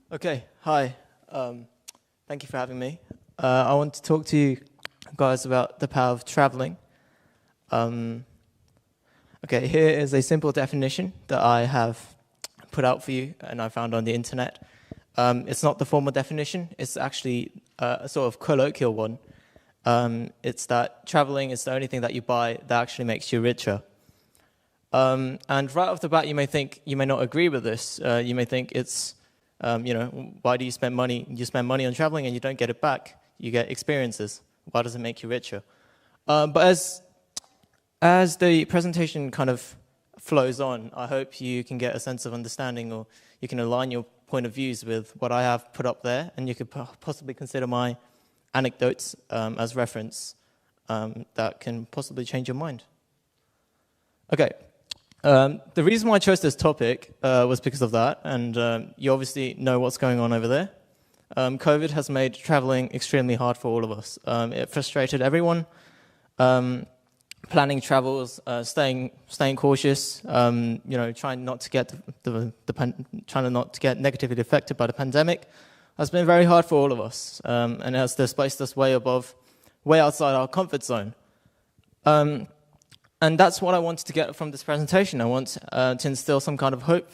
Okay, hi. Thank you for having me. I want to talk to you guys about the power of traveling. Okay, here is a simple definition that I have put out for you and I found on the internet. It's not the formal definition, it's actually a sort of colloquial one. It's that traveling is the only thing that you buy that actually makes you richer. And right off the bat, you may not agree with this. You may think it's, why do you spend money? You spend money on traveling and you don't get it back. You get experiences. Why does it make you richer? But as the presentation kind of flows on, I hope you can get a sense of understanding, or you can align your point of views with what I have put up there, and you could possibly consider my anecdotes as reference that can possibly change your mind. Okay. The reason why I chose this topic was because of that, and you obviously know what's going on over there. COVID has made traveling extremely hard for all of us. It frustrated everyone. Planning travels, staying cautious, trying not to get trying not to get negatively affected by the pandemic has been very hard for all of us, and it has displaced us way outside our comfort zone. And that's what I wanted to get from this presentation. I want to instill some kind of hope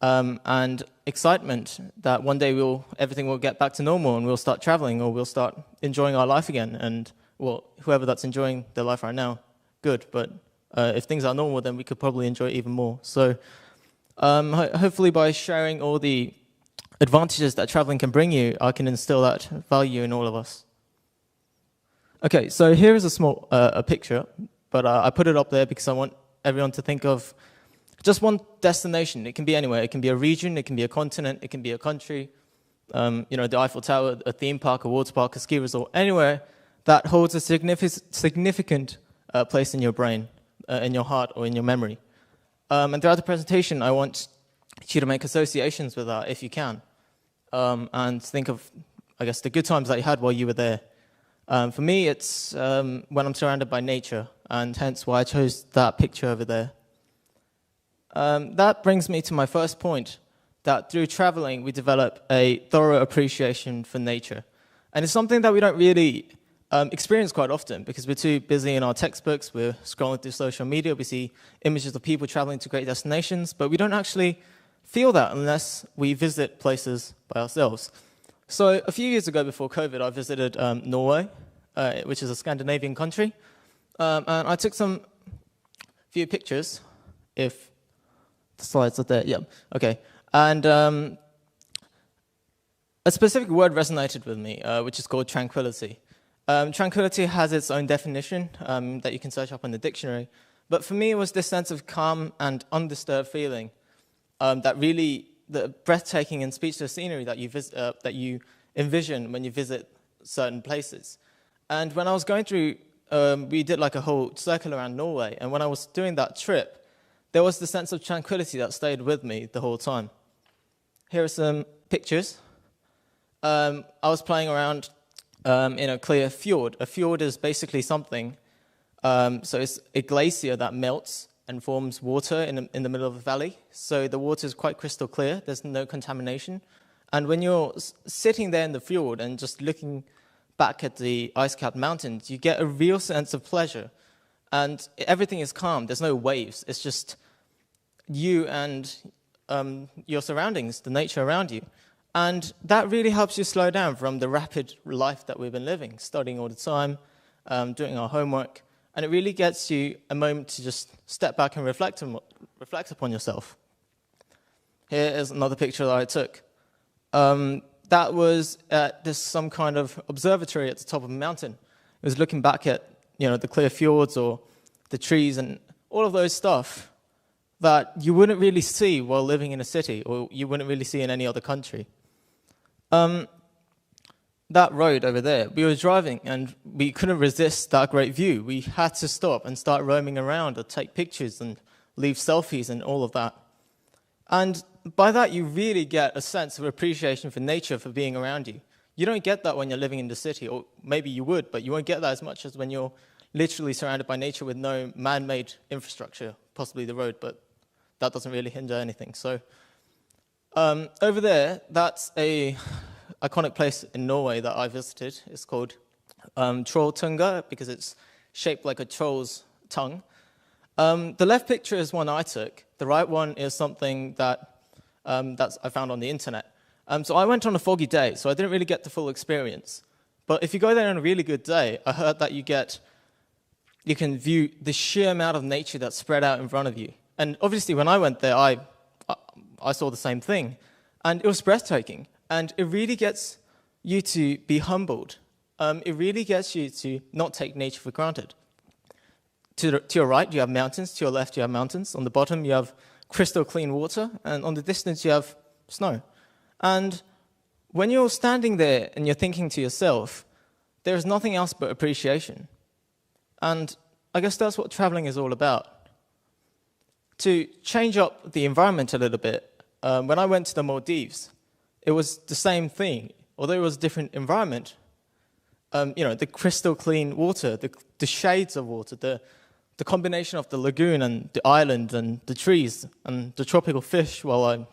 and excitement that one day everything will get back to normal and we'll start traveling, or we'll start enjoying our life again. And well, whoever that's enjoying their life right now, good. But if things are normal, then we could probably enjoy it even more. So hopefully by sharing all the advantages that traveling can bring you, I can instill that value in all of us. Okay, so here is a small picture. But I put it up there because I want everyone to think of just one destination. It can be anywhere. It can be a region. It can be a continent. It can be a country. The Eiffel Tower, a theme park, a water park, a ski resort, anywhere that holds a significant place in your brain, in your heart, or in your memory. And throughout the presentation, I want you to make associations with that if you can, and think of, I guess, the good times that you had while you were there. For me, it's when I'm surrounded by nature, and hence why I chose that picture over there. That brings me to my first point, that through traveling, we develop a thorough appreciation for nature. And it's something that we don't really experience quite often, because we're too busy in our textbooks, we're scrolling through social media, we see images of people traveling to great destinations, but we don't actually feel that unless we visit places by ourselves. So a few years ago, before COVID, I visited Norway, which is a Scandinavian country, and I took few pictures, if the slides are there, yeah, okay. And a specific word resonated with me, which is called tranquility. Tranquility has its own definition that you can search up in the dictionary, but for me it was this sense of calm and undisturbed feeling that really, the breathtaking and speechless scenery that you envision when you visit certain places. And when I was going through, we did like a whole circle around Norway, and when I was doing that trip, there was the sense of tranquility that stayed with me the whole time. Here are some pictures. I was playing around in a clear fjord. A fjord is basically something, so it's a glacier that melts and forms water in the middle of a valley. So the water is quite crystal clear, there's no contamination. And when you're sitting there in the fjord and just looking back at the ice-capped mountains, you get a real sense of pleasure. And everything is calm, there's no waves, it's just you and your surroundings, the nature around you. And that really helps you slow down from the rapid life that we've been living, studying all the time, doing our homework. And it really gets you a moment to just step back and reflect upon yourself. Here is another picture that I took. That was at some kind of observatory at the top of a mountain. It was looking back at the clear fjords or the trees and all of those stuff that you wouldn't really see while living in a city, or you wouldn't really see in any other country. That road over there, we were driving and we couldn't resist that great view. We had to stop and start roaming around or take pictures and leave selfies and all of that. And by that, you really get a sense of appreciation for nature, for being around you. You don't get that when you're living in the city, or maybe you would, but you won't get that as much as when you're literally surrounded by nature with no man-made infrastructure, possibly the road, but that doesn't really hinder anything. So Over there, that's a iconic place in Norway that I visited. It's called Trolltunga because it's shaped like a troll's tongue. The left picture is one I took. The right one is something that I found on the internet. So I went on a foggy day, so I didn't really get the full experience. But if you go there on a really good day, I heard that you can view the sheer amount of nature that's spread out in front of you. And obviously, when I went there, I saw the same thing. And it was breathtaking. And it really gets you to be humbled. It really gets you to not take nature for granted. To your right, you have mountains. To your left, you have mountains. On the bottom, you have crystal clean water. And on the distance, you have snow. And when you're standing there and you're thinking to yourself, there is nothing else but appreciation. And I guess that's what traveling is all about. To change up the environment a little bit, when I went to the Maldives, it was the same thing. Although it was a different environment, the crystal clean water, the shades of water, the combination of the lagoon and the island and the trees and the tropical fish while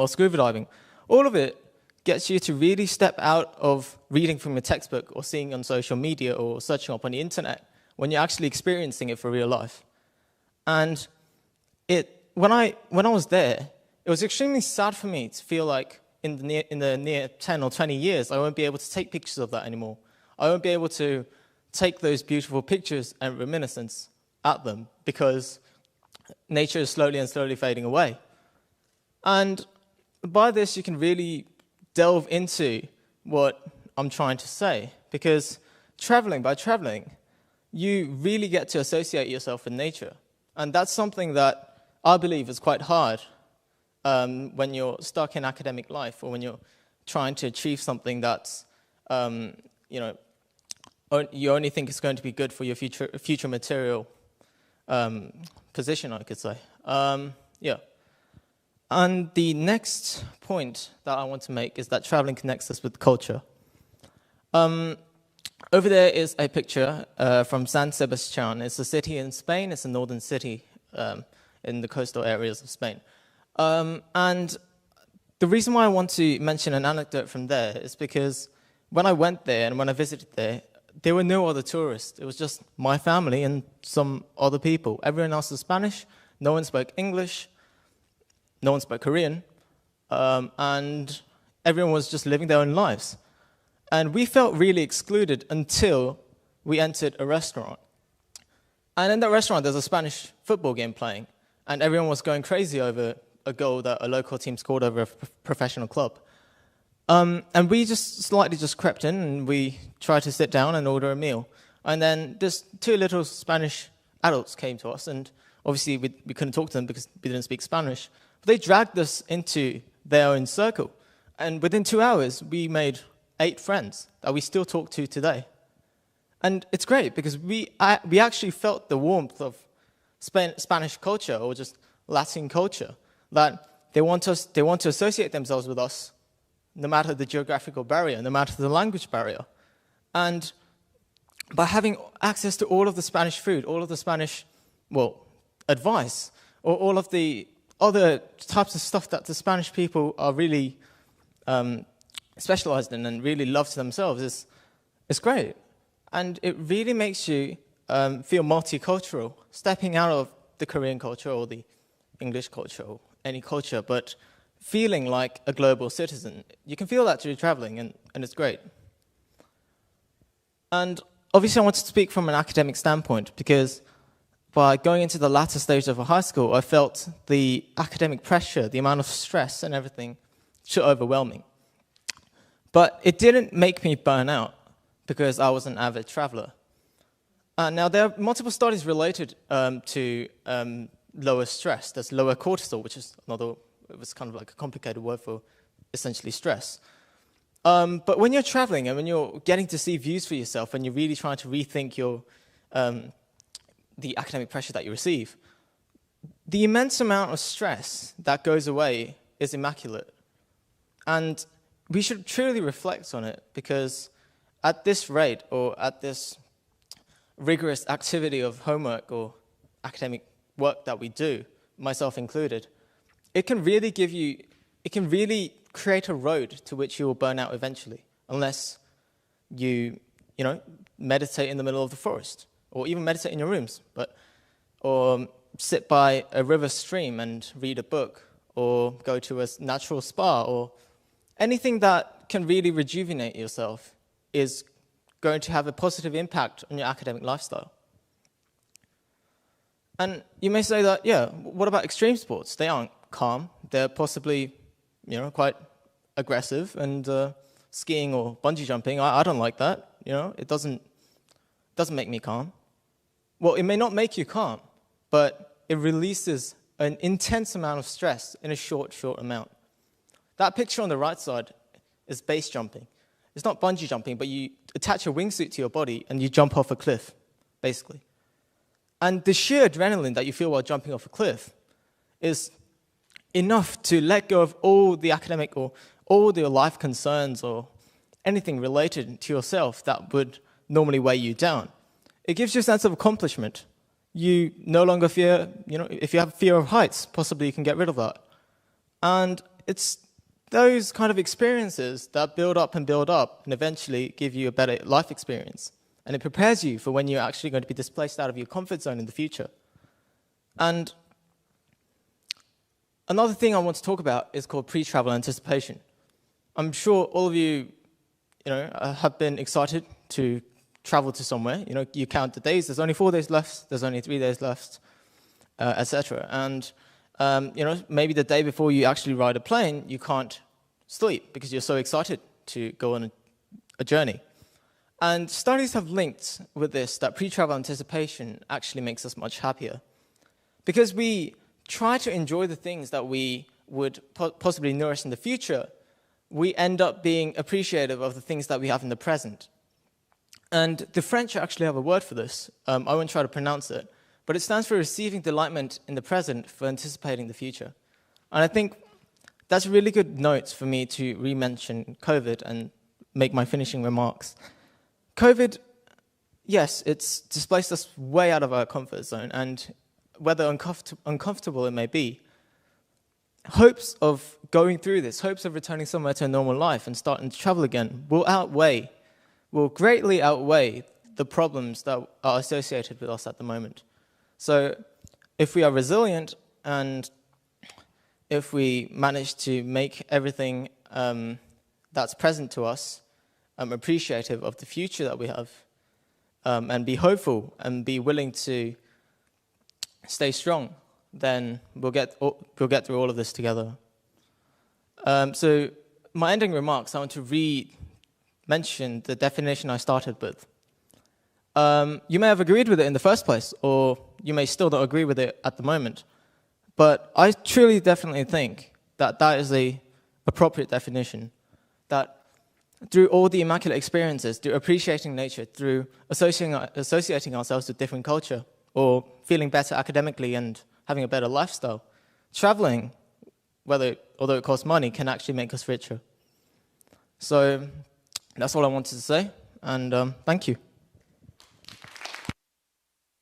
scuba diving, all of it gets you to really step out of reading from a textbook or seeing on social media or searching up on the internet when you're actually experiencing it for real life. And when I was there, it was extremely sad for me to feel like in the near 10 or 20 years, I won't be able to take pictures of that anymore. I won't be able to take those beautiful pictures and reminiscence at them because nature is slowly and slowly fading away. And by this, you can really delve into what I'm trying to say, because by traveling, you really get to associate yourself with nature. And that's something that I believe is quite hard when you're stuck in academic life or when you're trying to achieve something that's, you only think it's going to be good for your future material position, I could say. Yeah. And the next point that I want to make is that traveling connects us with culture. Over there is a picture from San Sebastián. It's a city in Spain. It's a northern city in the coastal areas of Spain. And the reason why I want to mention an anecdote from there is because when I went there and when I visited there were no other tourists. It was just my family and some other people. Everyone else was Spanish. No one spoke English. No one spoke Korean. And everyone was just living their own lives. And we felt really excluded until we entered a restaurant. And in that restaurant, there's a Spanish football game playing. And everyone was going crazy over a goal that a local team scored over a professional club. And we just slightly crept in and we tried to sit down and order a meal. And then just two little Spanish adults came to us. And obviously, we couldn't talk to them because we didn't speak Spanish. But they dragged us into their own circle. And within 2 hours, we made 8 friends that we still talk to today. And it's great because we actually felt the warmth of Spanish culture or just Latin culture, that they want to associate themselves with us no matter the geographical barrier, no matter the language barrier. And by having access to all of the Spanish food, all of the Spanish, advice, or all of the other types of stuff that the Spanish people are really specialized in and really love to themselves, it's great. And it really makes you feel multicultural, stepping out of the Korean culture or the English culture or any culture, but feeling like a global citizen. You can feel that through traveling, and it's great. And obviously, I wanted to speak from an academic standpoint because by going into the latter stage of high school, I felt the academic pressure, the amount of stress and everything overwhelming. But it didn't make me burn out because I was an avid traveler. Now, there are multiple studies related to lower stress. There's lower cortisol, which is it was kind of like a complicated word for essentially stress. But when you're traveling and when you're getting to see views for yourself and you're really trying to rethink the academic pressure that you receive, the immense amount of stress that goes away is immaculate. And we should truly reflect on it because at this rate or at this rigorous activity of homework or academic work that we do, myself included, it can really give you it can really create a road to which you will burn out eventually, unless you meditate in the middle of the forest, or even meditate in your rooms, or sit by a river stream and read a book, or go to a natural spa, or anything that can really rejuvenate yourself is going to have a positive impact on your academic lifestyle. And you may say that, yeah, what about extreme sports? They aren't calm. They're possibly, quite aggressive, and skiing or bungee jumping, I don't like that. It doesn't make me calm. Well, it may not make you calm, but it releases an intense amount of stress in a short amount. That picture on the right side is base jumping. It's not bungee jumping, but you attach a wingsuit to your body and you jump off a cliff, basically. And the sheer adrenaline that you feel while jumping off a cliff is enough to let go of all the academic or all your life concerns or anything related to yourself that would normally weigh you down. It gives you a sense of accomplishment. You no longer fear, if you have fear of heights, possibly you can get rid of that. And it's those kind of experiences that build up and eventually give you a better life experience. And it prepares you for when you're actually going to be displaced out of your comfort zone in the future. And another thing I want to talk about is called pre-travel anticipation. I'm sure all of you, have been excited to travel to somewhere. You count the days. There's only 4 days left. There's only 3 days left, etc. And maybe the day before you actually ride a plane, you can't sleep because you're so excited to go on a journey. And studies have linked with this that pre-travel anticipation actually makes us much happier, because we try to enjoy the things that we would possibly nourish in the future. We end up being appreciative of the things that we have in the present. And the French actually have a word for this. I won't try to pronounce it, but it stands for receiving delightment in the present for anticipating the future. And I think that's a really good note for me to re-mention COVID and make my finishing remarks. COVID, yes, it's displaced us way out of our comfort zone, and whether uncomfortable it may be, hopes of going through this, hopes of returning somewhere to a normal life and starting to travel again will greatly outweigh the problems that are associated with us at the moment. So if we are resilient and if we manage to make everything that's present to us appreciative of the future that we have, and be hopeful and be willing to stay strong, then we'll get through all of this together. So my ending remarks, I want to re-mention the definition I started with. You may have agreed with it in the first place, or you may still not agree with it at the moment. But I truly definitely think that that is the appropriate definition, that through all the immaculate experiences, through appreciating nature, through associating ourselves with different culture, or feeling better academically and having a better lifestyle, traveling, although it costs money, can actually make us richer. So that's all I wanted to say, and thank you.